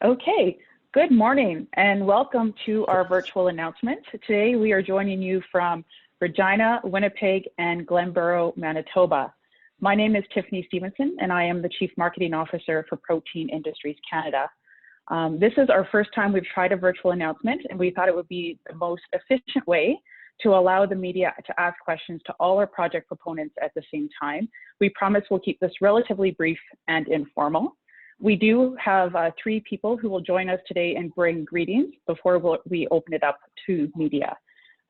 Okay, good morning and welcome to our virtual announcement. Today we are joining you from Regina, Winnipeg, and Glenborough, Manitoba. My name is Tiffany Stevenson and I am the Chief Marketing Officer for Protein Industries Canada. This is our first time we've tried a virtual announcement, and we thought it would be the most efficient way to allow the media to ask questions to all our project proponents at the same time. We promise we'll keep this relatively brief and informal. We do have 3 people who will join us today and bring greetings before we open it up to media.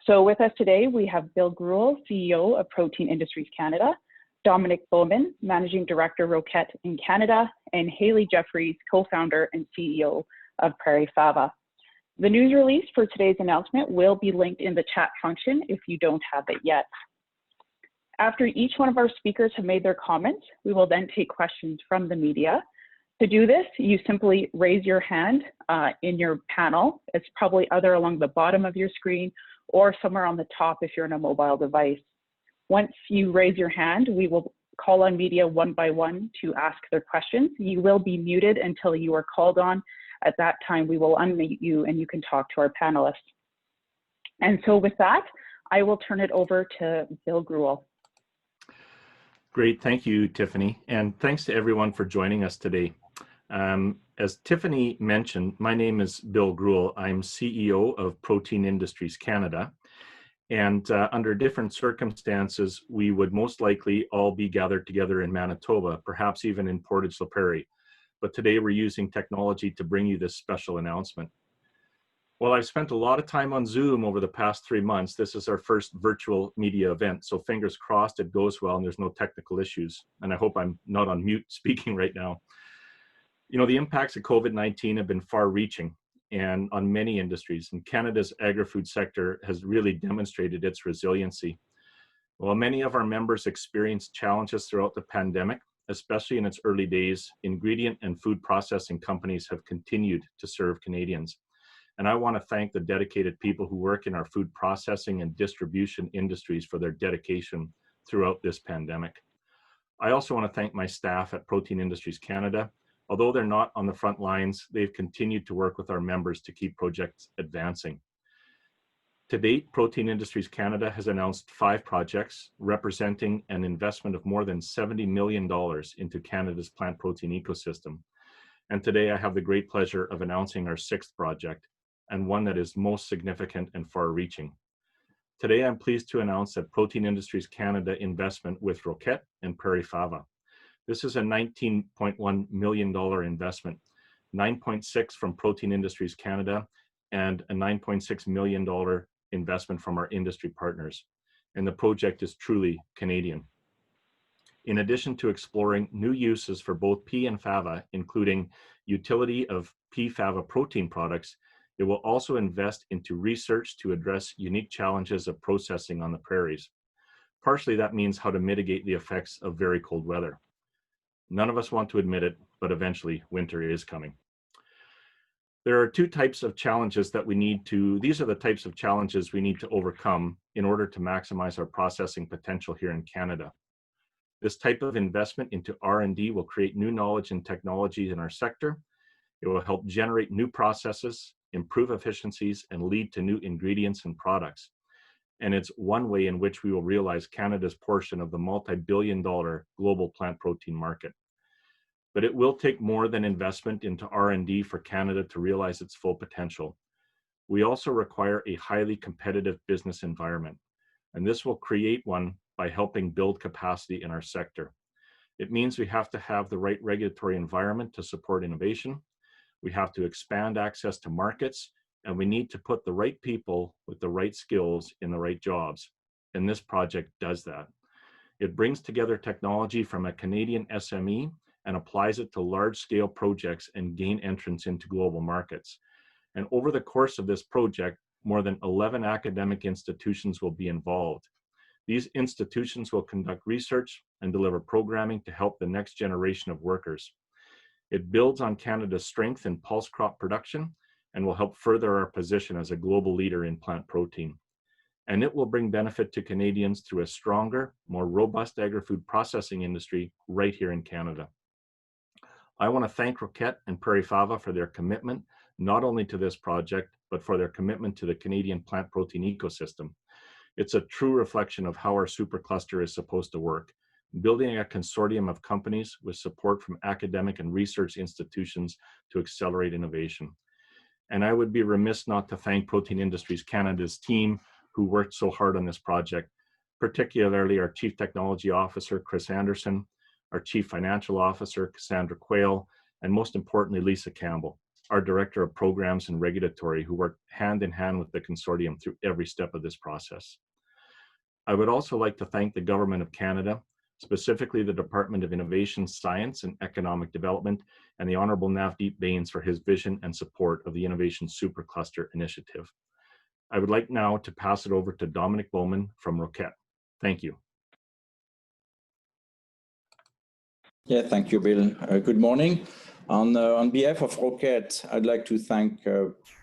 So with us today, we have Bill Greuel, CEO of Protein Industries Canada, Dominic Bowman, Managing Director, Roquette in Canada, and Haley Jeffries, co-founder and CEO of Prairie Fava. The news release for today's announcement will be linked in the chat function if you don't have it yet. After each one of our speakers have made their comments, we will then take questions from the media. To do this, you simply raise your hand in your panel. It's probably either along the bottom of your screen or somewhere on the top if you're on a mobile device. Once you raise your hand, we will call on media one by one to ask their questions. You will be muted until you are called on. At that time, we will unmute you and you can talk to our panelists. And so with that, I will turn it over to Bill Greuel. Great, thank you, Tiffany. And thanks to everyone for joining us today. As Tiffany mentioned, my name is Bill Greuel. I'm CEO of Protein Industries Canada. And under different circumstances, we would most likely all be gathered together in Manitoba, perhaps even in Prairie. But today we're using technology to bring you this special announcement. Well, I've spent a lot of time on Zoom over the past 3 months. This is our first virtual media event, so fingers crossed it goes well and there's no technical issues. And I hope I'm not on mute speaking right now. You know, the impacts of COVID-19 have been far-reaching and on many industries, and Canada's agri-food sector has really demonstrated its resiliency. While many of our members experienced challenges throughout the pandemic, especially in its early days, ingredient and food processing companies have continued to serve Canadians. And I want to thank the dedicated people who work in our food processing and distribution industries for their dedication throughout this pandemic. I also want to thank my staff at Protein Industries Canada. Although they're not on the front lines, they've continued to work with our members to keep projects advancing. To date, Protein Industries Canada has announced 5 projects representing an investment of more than $70 million into Canada's plant protein ecosystem. And today I have the great pleasure of announcing our 6th project, and one that is most significant and far-reaching. Today I'm pleased to announce that Protein Industries Canada investment with Roquette and Prairie Fava. This is a $19.1 million investment, 9.6 from Protein Industries Canada, and a $9.6 million investment from our industry partners. And the project is truly Canadian. In addition to exploring new uses for both pea and fava, including utility of pea fava protein products, it will also invest into research to address unique challenges of processing on the prairies. Partially that means how to mitigate the effects of very cold weather. None of us want to admit it, but eventually winter is coming. There are 2 types of challenges that these are the types of challenges we need to overcome in order to maximize our processing potential here in Canada. This type of investment into R&D will create new knowledge and technology in our sector. It will help generate new processes, improve efficiencies, and lead to new ingredients and products. And it's one way in which we will realize Canada's portion of the multi-billion-dollar global plant protein market. But it will take more than investment into R&D for Canada to realize its full potential. We also require a highly competitive business environment, and this will create one by helping build capacity in our sector. It means we have to have the right regulatory environment to support innovation. We have to expand access to markets, and we need to put the right people with the right skills in the right jobs. And this project does that. It brings together technology from a Canadian SME and applies it to large-scale projects and gain entrance into global markets. And over the course of this project, more than 11 academic institutions will be involved. These institutions will conduct research and deliver programming to help the next generation of workers. It builds on Canada's strength in pulse crop production and will help further our position as a global leader in plant protein. And it will bring benefit to Canadians through a stronger, more robust agri-food processing industry right here in Canada. I want to thank Roquette and Prairie Fava for their commitment, not only to this project, but for their commitment to the Canadian plant protein ecosystem. It's a true reflection of how our supercluster is supposed to work, building a consortium of companies with support from academic and research institutions to accelerate innovation. And I would be remiss not to thank Protein Industries Canada's team who worked so hard on this project, particularly our Chief Technology Officer, Chris Anderson, our Chief Financial Officer, Cassandra Quayle, and most importantly, Lisa Campbell, our Director of Programs and Regulatory, who worked hand in hand with the consortium through every step of this process. I would also like to thank the Government of Canada, specifically the Department of Innovation, Science and Economic Development, and the Honourable Navdeep Bains for his vision and support of the Innovation Supercluster Initiative. I would like now to pass it over to Dominic Bowman from Roquette. Thank you. Yeah, thank you, Bill. Good morning. On behalf of Roquette, I'd like to thank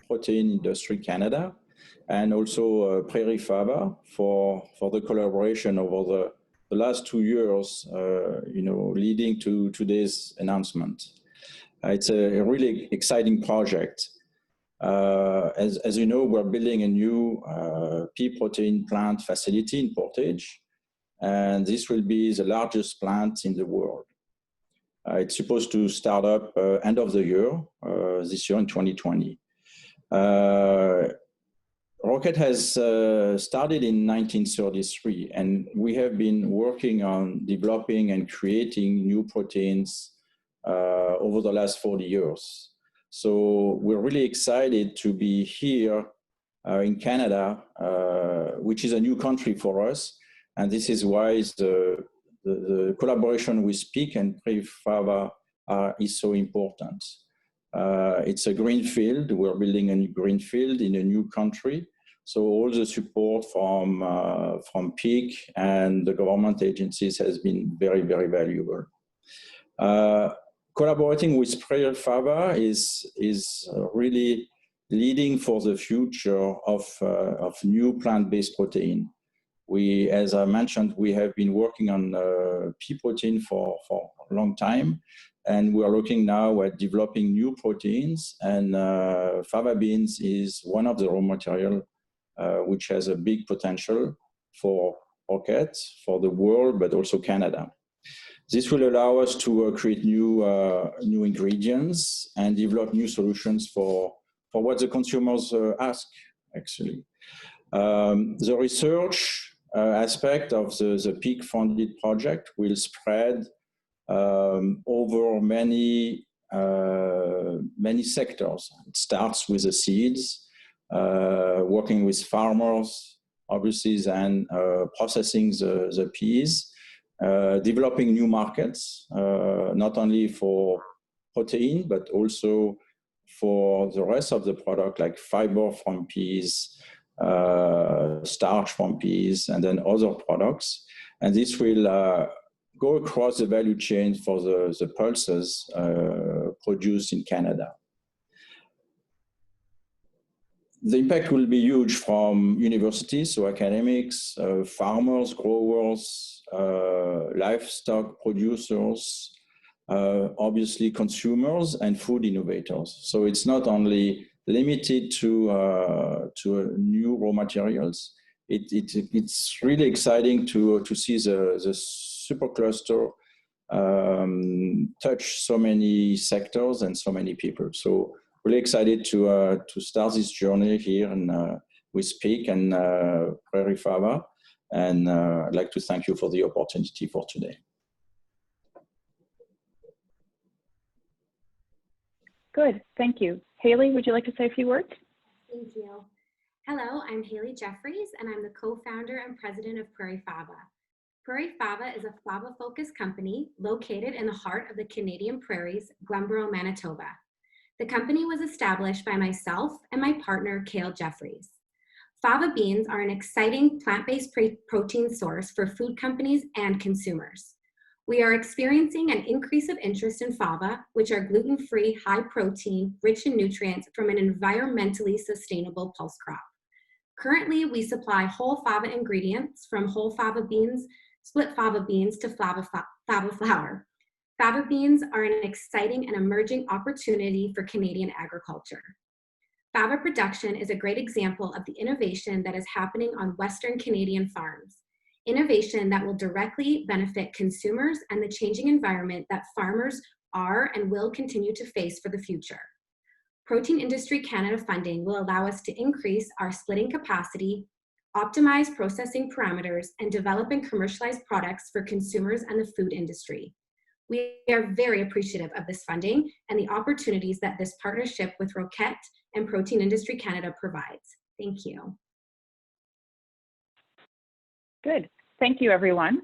Protein Industry Canada and also Prairie Fava for the collaboration over the last 2 years, leading to today's announcement. It's a really exciting project. As you know, we're building a new pea protein plant facility in Portage, and this will be the largest plant in the world. It's supposed to start up end of the year, this year in 2020. Roquette has started in 1933, and we have been working on developing and creating new proteins over the last 40 years. So we're really excited to be here in Canada, which is a new country for us. And this is why the collaboration with PEAK and Prairie Fava is so important. It's a green field. We're building a new green field in a new country. So all the support from PEAK and the government agencies has been very, very valuable. Collaborating with Prairie Fava is really leading for the future of new plant-based protein. As I mentioned, we have been working on pea protein for a long time, and we are looking now at developing new proteins, and fava beans is one of the raw material which has a big potential for Roquette, for the world, but also Canada. This will allow us to create new ingredients and develop new solutions for what the consumers ask, actually. The research aspect of the PEAK-funded project will spread over many sectors. It starts with the seeds, working with farmers, obviously, then processing the peas, developing new markets, not only for protein, but also for the rest of the product, like fiber from peas, starch from peas, and then other products. And this will go across the value chain for the pulses produced in Canada. The impact will be huge from universities, so academics, farmers, growers, livestock producers, obviously consumers, and food innovators. So it's not only limited to new raw materials. It's really exciting to see the supercluster touch so many sectors and so many people. So really excited to start this journey here with PEAK and Prairie Fava. And I'd like to thank you for the opportunity for today. Good, thank you. Haley, would you like to say a few words? Thank you. Hello, I'm Haley Jeffries, and I'm the co-founder and president of Prairie Fava. Prairie Fava is a Fava-focused company located in the heart of the Canadian prairies, Glenboro, Manitoba. The company was established by myself and my partner, Cale Jeffries. Fava beans are an exciting plant-based protein source for food companies and consumers. We are experiencing an increase of interest in fava, which are gluten-free, high-protein, rich in nutrients from an environmentally sustainable pulse crop. Currently, we supply whole fava ingredients from whole fava beans, split fava beans to fava flour. Fava beans are an exciting and emerging opportunity for Canadian agriculture. Fava production is a great example of the innovation that is happening on Western Canadian farms. Innovation that will directly benefit consumers and the changing environment that farmers are and will continue to face for the future. Protein Industry Canada funding will allow us to increase our splitting capacity, optimize processing parameters, and develop and commercialize products for consumers and the food industry. We are very appreciative of this funding and the opportunities that this partnership with Roquette and Protein Industry Canada provides. Thank you. Good. Thank you, everyone.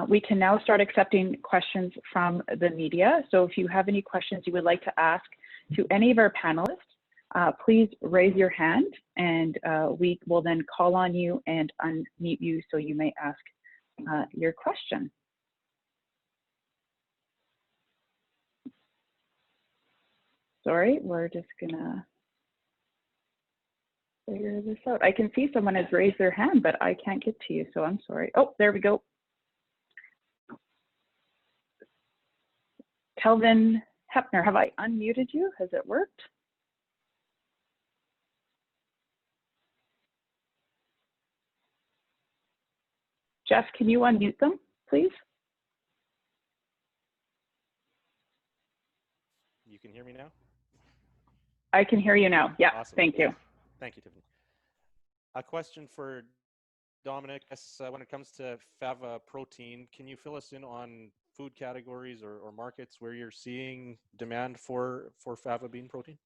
We can now start accepting questions from the media. So if you have any questions you would like to ask to any of our panelists, please raise your hand and we will then call on you and unmute you so you may ask your question. Sorry, we're just gonna figure this out. I can see someone has raised their hand, but I can't get to you, so I'm sorry. Oh, there we go. Kelvin Hepner, have I unmuted you? Has it worked? Jeff, can you unmute them, please? You can hear me now? I can hear you now. Yeah, Awesome. Thank you. Thank you, Tiffany. A question for Dominic. When it comes to Fava protein, can you fill us in on food categories or markets where you're seeing demand for Fava bean protein?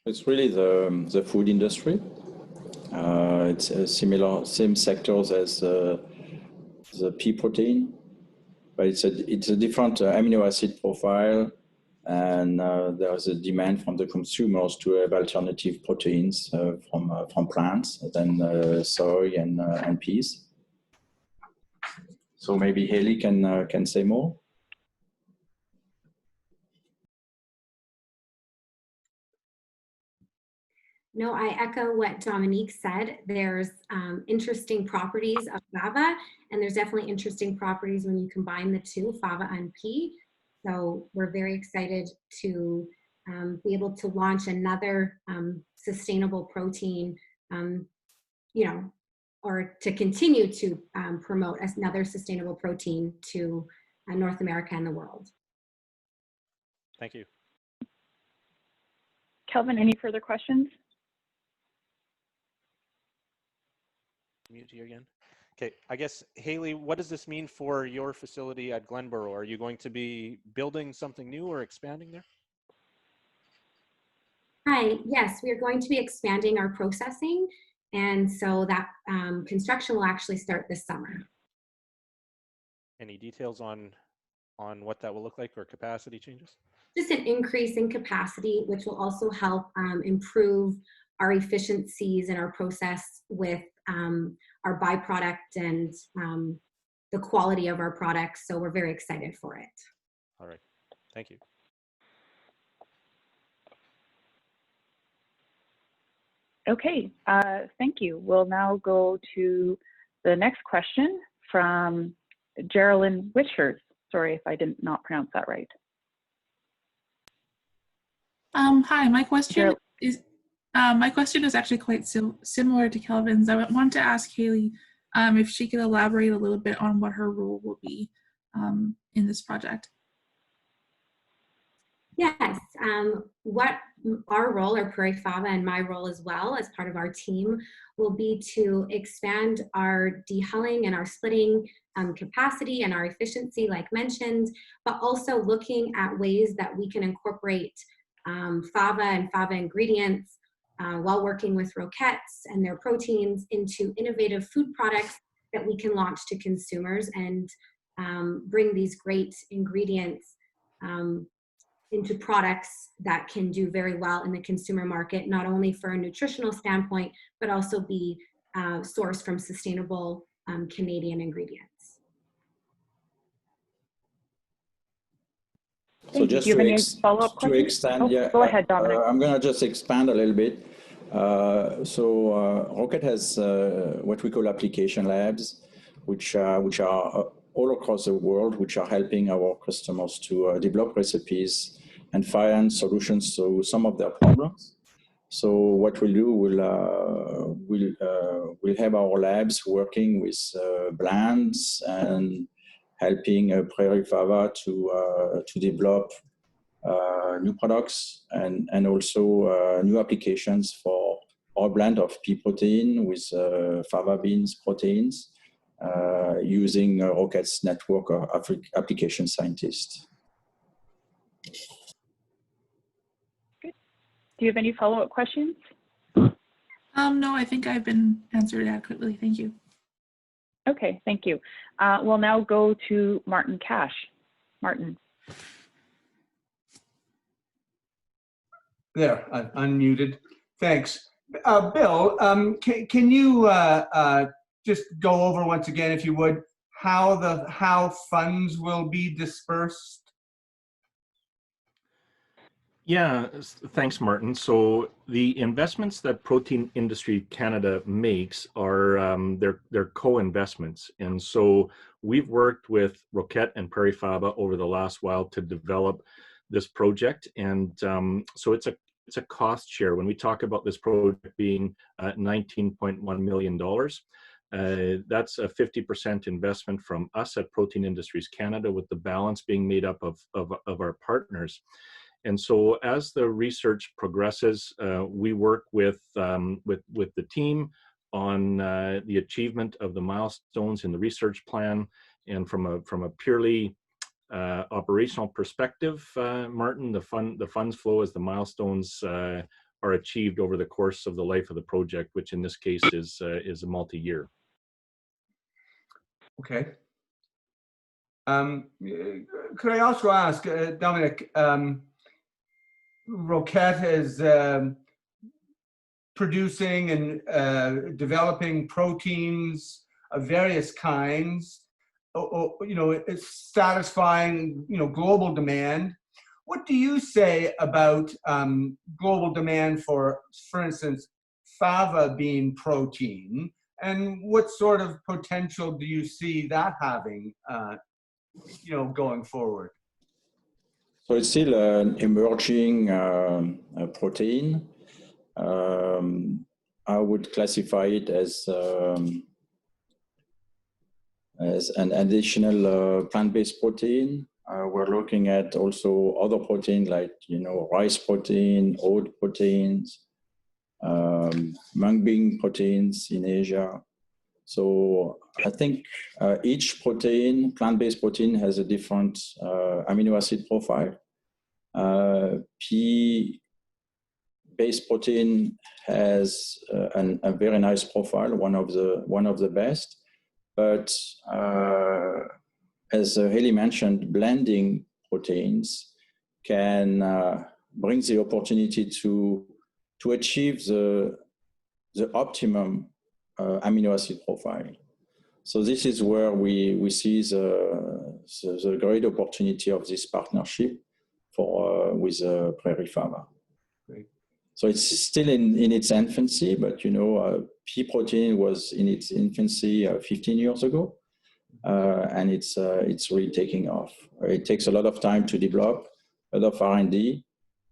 It's really the food industry. It's same sectors as the pea protein, but it's a different amino acid profile, and there's a demand from the consumers to have alternative proteins from plants than soy and peas. So maybe Haley can say more. No, I echo what Dominique said. There's interesting properties of Fava, and there's definitely interesting properties when you combine the two, Fava and pea. So we're very excited to be able to launch another sustainable protein, or to continue to promote another sustainable protein to North America and the world. Thank you. Kelvin, any further questions? Mute you again. Okay, I guess, Haley, what does this mean for your facility at Glenborough? Are you going to be building something new or expanding there? Hi, yes, we are going to be expanding our processing, and so that construction will actually start this summer. Any details on what that will look like or capacity changes? Just an increase in capacity, which will also help improve our efficiencies in our process with our byproduct and the quality of our products. So we're very excited for it. All right, thank you. Okay, thank you. We'll now go to the next question from Geraldine Witchers. Sorry if I did not pronounce that right. Hi, my question is actually quite similar to Kelvin's. I want to ask Haley if she could elaborate a little bit on what her role will be in this project. Yes, what our role, or Prairie Fava, and my role as well as part of our team, will be to expand our dehulling and our splitting capacity and our efficiency, like mentioned, but also looking at ways that we can incorporate Fava and Fava ingredients while working with Roquettes and their proteins into innovative food products that we can launch to consumers and bring these great ingredients into products that can do very well in the consumer market, not only for a nutritional standpoint, but also be sourced from sustainable Canadian ingredients. So just to extend, yeah, go ahead, Dominic. I'm going to just expand a little bit. Roquette has what we call application labs, which are all across the world, which are helping our customers to develop recipes and find solutions to some of their problems. So what we'll do, we'll have our labs working with blends and helping Prairie Fava to develop new products and also new applications for our blend of pea protein with fava beans proteins using Roquette's network of application scientists. Good. Do you have any follow-up questions? No, I think I've been answered adequately. Thank you. Okay, thank you. We'll now go to Martin Cash. Martin. There, I'm unmuted. Thanks. Bill, can you just go over once again, if you would, how funds will be dispersed? Yeah, thanks, Martin. So the investments that Protein Industry Canada makes are they're co-investments, and so we've worked with Roquette and Prairie Fava over the last while to develop this project, and so it's a cost share. When we talk about this project being $19.1 million, that's a 50% investment from us at Protein Industries Canada, with the balance being made up of our partners. And so as the research progresses, we work with the team on the achievement of the milestones in the research plan. And from a purely operational perspective, Martin, the funds flow as the milestones are achieved over the course of the life of the project, which in this case is a multi-year. Okay. Could I also ask, Dominic, Roquette is producing and developing proteins of various kinds, it's satisfying, global demand. What do you say about global demand for instance, fava bean protein, and what sort of potential do you see that having, going forward? So it's still an emerging protein. I would classify it as an additional plant-based protein. We're looking at also other proteins like, rice protein, oat proteins, mung bean proteins in Asia. So I think each protein, plant-based protein, has a different amino acid profile. Pea-based protein has a very nice profile, one of the best. But as Haley mentioned, blending proteins can bring the opportunity to achieve the optimum amino acid profile. So this is where we see the great opportunity of this partnership with Prairie Fava. Great. So it's still in its infancy, but pea protein was in its infancy 15 years ago, and it's really taking off. It takes a lot of time to develop, a lot of R&D,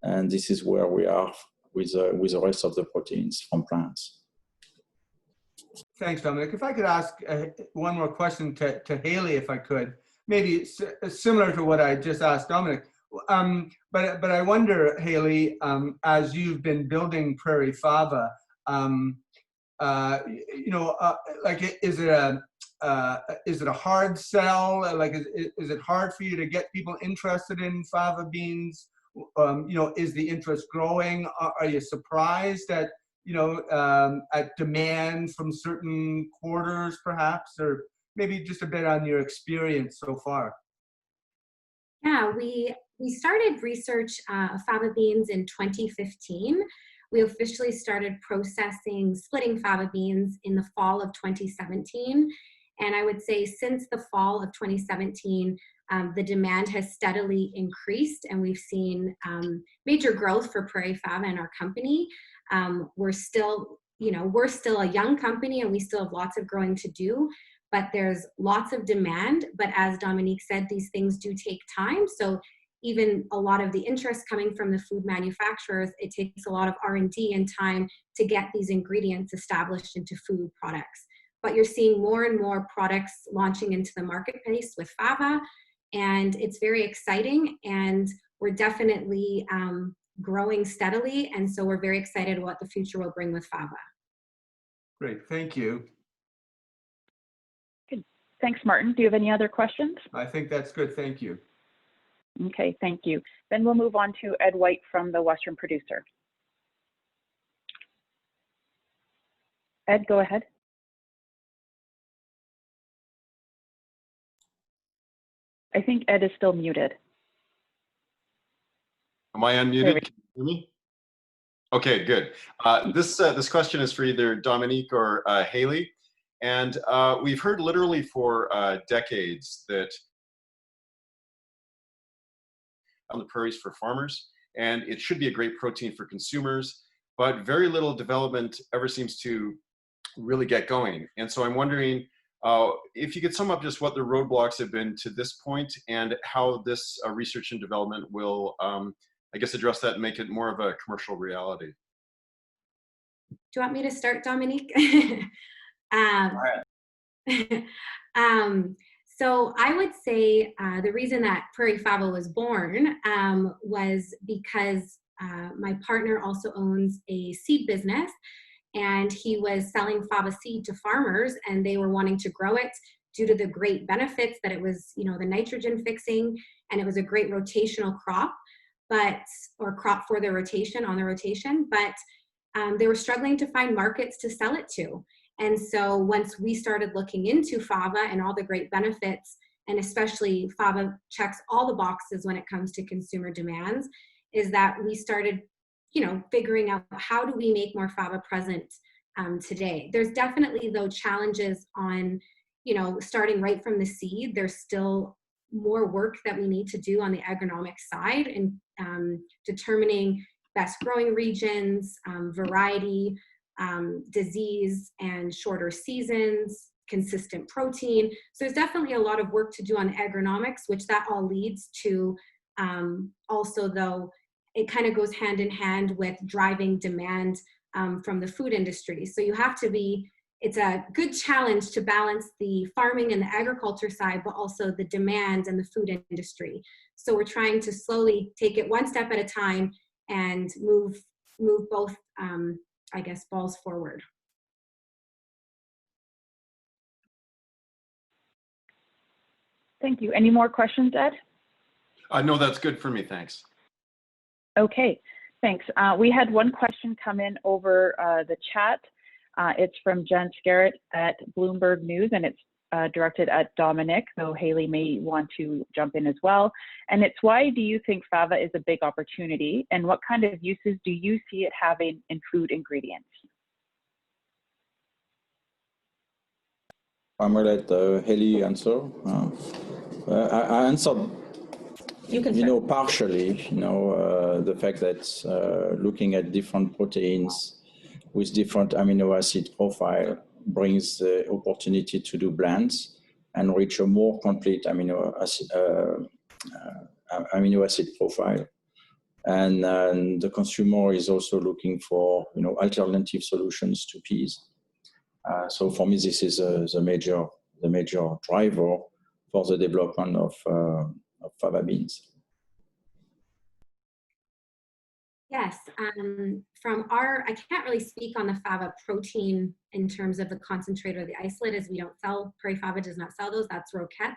and this is where we are with the rest of the proteins from plants. Thanks, Dominic. If I could ask one more question to Haley, if I could, maybe similar to what I just asked Dominic. But I wonder, Haley, as you've been building Prairie Fava, is it a hard sell? Like, is it hard for you to get people interested in fava beans? Is the interest growing? Are you surprised at demand from certain quarters, perhaps, or maybe just a bit on your experience so far? Yeah, we started research fava beans in 2015. We officially started splitting fava beans in the fall of 2017. And I would say since the fall of 2017, the demand has steadily increased, and we've seen major growth for Prairie Fava and our company. We're still a young company, and we still have lots of growing to do. but there's lots of demand. But as Dominique said, these things do take time. So even a lot of the interest coming from the food manufacturers, it takes a lot of R&D and time to get these ingredients established into food products. But you're seeing more and more products launching into the marketplace with Fava, and it's very exciting, and we're definitely growing steadily, and so we're very excited what the future will bring with Fava. Great, thank you. Good. Thanks, Martin. Do you have any other questions? I think that's good, thank you. Okay, thank you. Then we'll move on to Ed White from the Western Producer. Ed, go ahead. I think Ed is still muted. Am I unmuted? Can you hear me? Okay, good. This question is for either Dominique or Haley. And we've heard literally for decades that on the prairies for farmers, and it should be a great protein for consumers, but very little development ever seems to really get going. And so I'm wondering if you could sum up just what the roadblocks have been to this point and how this research and development will, I guess, address that and make it more of a commercial reality. Do you want me to start, Dominique? So I would say the reason that Prairie Fava was born was because my partner also owns a seed business, and he was selling Fava seed to farmers, and they were wanting to grow it due to the great benefits that it was, you know, the nitrogen fixing, and it was a great rotational crop, or crop for their rotation, on their rotation, but they were struggling to find markets to sell it to. And so once we started looking into Fava and all the great benefits, and especially Fava checks all the boxes when it comes to consumer demands, is that we started, you know, figuring out how do we make more Fava present today. There's definitely, though, challenges on, you know, starting right from the seed. There's still more work that we need to do on the agronomic side and determining best growing regions, variety, disease and shorter seasons, consistent protein. So there's definitely a lot of work to do on agronomics, which that all leads to also, though, it kind of goes hand in hand with driving demand from the food industry. So you have to be, it's a good challenge to balance the farming and the agriculture side, but also the demand and the food industry. So we're trying to slowly take it one step at a time and move both, I guess, balls forward. Thank you. Any more questions, Ed? No, that's good for me, thanks. Okay, thanks. We had one question come in over the chat. It's from Jen Scarrett at Bloomberg News, and it's directed at Dominic, though Haley may want to jump in as well. And it's, why do you think Fava is a big opportunity, and what kind of uses do you see it having in food ingredients? I'm going to let Haley answer. I answered, partially, the fact that looking at different proteins with different amino acid profile brings the opportunity to do blends and reach a more complete amino acid profile. And the consumer is also looking for, alternative solutions to peas. So for me, this is the major driver for the development of Fava beans. Yes, I can't really speak on the Fava protein in terms of the concentrate or the isolate, as we don't sell, Prairie Fava does not sell those, that's Roquette's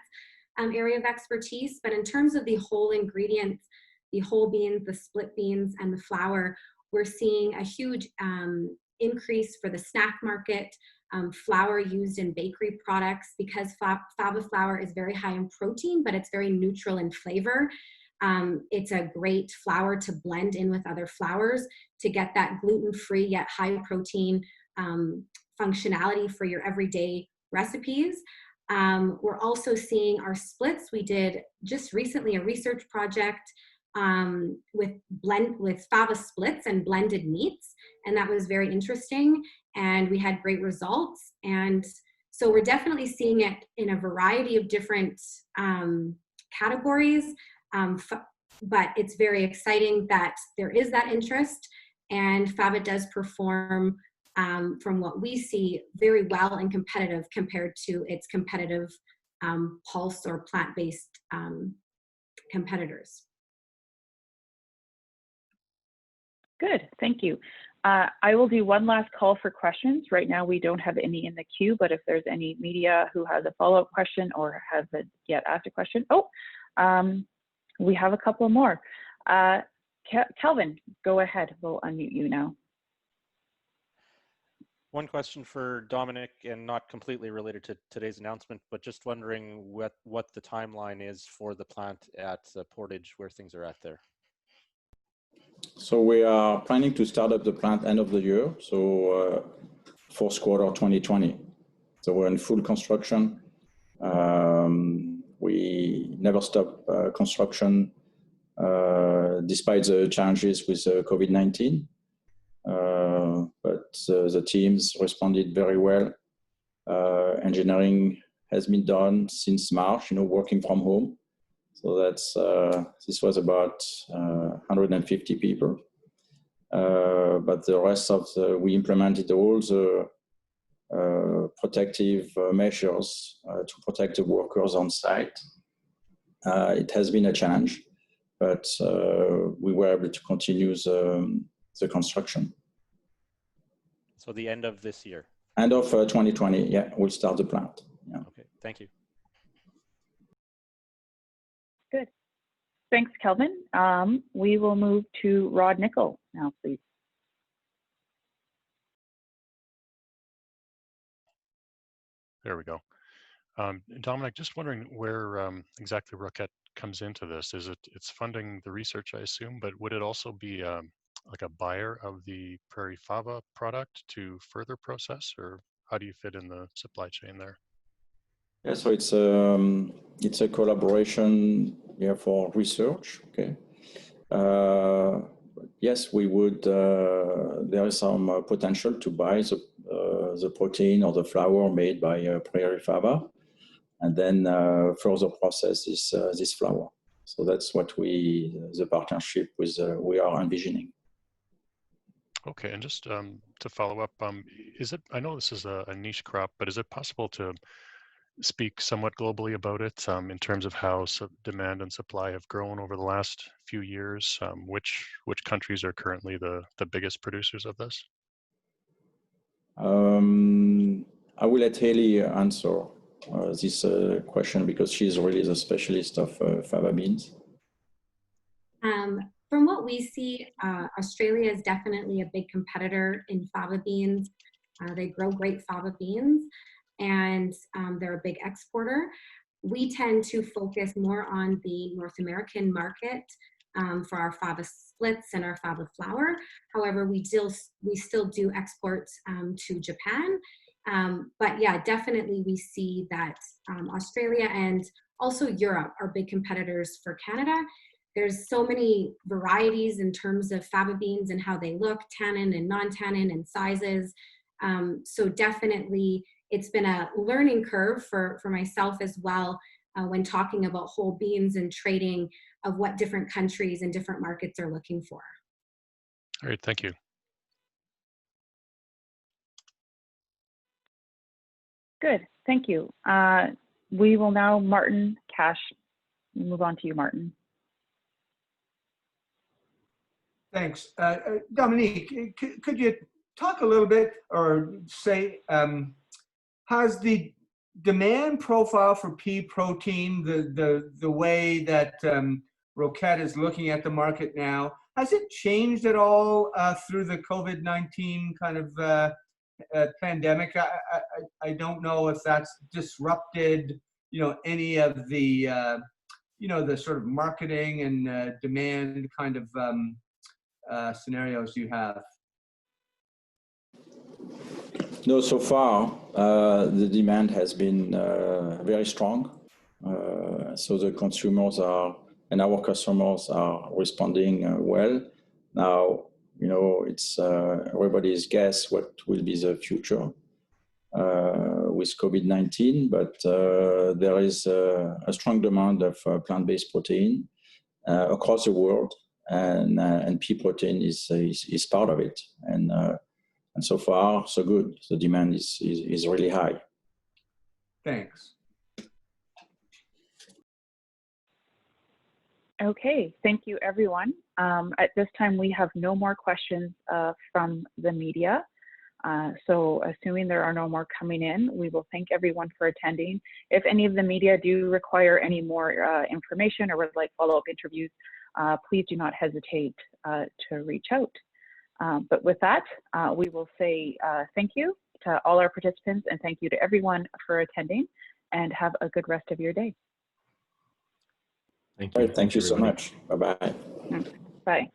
area of expertise. But in terms of the whole ingredients, the whole beans, the split beans, and the flour, we're seeing a huge increase for the snack market, flour used in bakery products, because Fava flour is very high in protein, but it's very neutral in flavor. It's a great flour to blend in with other flours to get that gluten-free yet high protein functionality for your everyday recipes. We're also seeing our splits. We did just recently a research project with Fava splits and blended meats, and that was very interesting, and we had great results. And So we're definitely seeing it in a variety of different categories, but it's very exciting that there is that interest, and Fava does perform, from what we see, very well and competitive compared to its competitive pulse or plant-based competitors. Good, thank you. I will do one last call for questions. Right now we don't have any in the queue, but if there's any media who has a follow-up question or hasn't yet asked a question, we have a couple more. Kelvin, go ahead, we'll unmute you now. One question for Dominic, and not completely related to today's announcement, but just wondering what the timeline is for the plant at Portage, where things are at there. So we are planning to start up the plant end of the year, so fourth quarter 2020. So we're in full construction. We never stop construction despite the challenges with COVID-19. But the teams responded very well. Engineering has been done since March, working from home. So that's this was about 150 people. But the rest of we implemented all the protective measures to protect the workers on site. It has been a challenge, but we were able to continue the construction. So the end of this year? End of 2020, yeah, we'll start the plant. Yeah. Okay, thank you. Good. Thanks, Kelvin. We will move to Rod Nickel now, please. There we go. Dominic, just wondering where exactly Roquette comes into this. It's funding the research, I assume, but would it also be like a buyer of the Prairie Fava product to further process, or how do you fit in the supply chain there? Yeah, so it's a collaboration for research. Okay. Yes, we would. There is some potential to buy the protein or the flour made by Prairie Fava, and then further process this flour. So that's what the partnership with we are envisioning. Okay, and just to follow up, is it? I know this is a niche crop, but is it possible to speak somewhat globally about it in terms of how demand and supply have grown over the last few years? Which countries are currently the biggest producers of this? I will let Haley answer this question because she's really the specialist of fava beans. From what we see, Australia is definitely a big competitor in fava beans. They grow great fava beans, and they're a big exporter. We tend to focus more on the North American market for our fava splits and our fava flour. However, we still do export to Japan. But yeah, definitely we see that Australia and also Europe are big competitors for Canada. There's so many varieties in terms of fava beans and how they look, tannin and non-tannin and sizes. So definitely it's been a learning curve for myself as well when talking about whole beans and trading of what different countries and different markets are looking for. All right, thank you. Good, thank you. We will now, Martin Cash, move on to you, Martin. Thanks. Dominique, could you talk a little bit or say, has the demand profile for pea protein, the way that Roquette is looking at the market now, has it changed at all through the COVID-19 kind of pandemic? I don't know if that's disrupted, any of the, the sort of marketing and demand kind of scenarios you have. No, so far the demand has been very strong. So the consumers and our customers are responding well. Now, it's everybody's guess what will be the future. with COVID-19, but there is a strong demand of plant-based protein across the world, and pea protein is part of it. And so far, so good. The demand is really high. Thanks. Okay, thank you, everyone. At this time, we have no more questions from the media. So assuming there are no more coming in, we will thank everyone for attending. If any of the media do require any more information or would like follow-up interviews, please do not hesitate to reach out. But with that, we will say thank you to all our participants and thank you to everyone for attending, and have a good rest of your day. Thank you. Thank you so much. Bye-bye. Bye.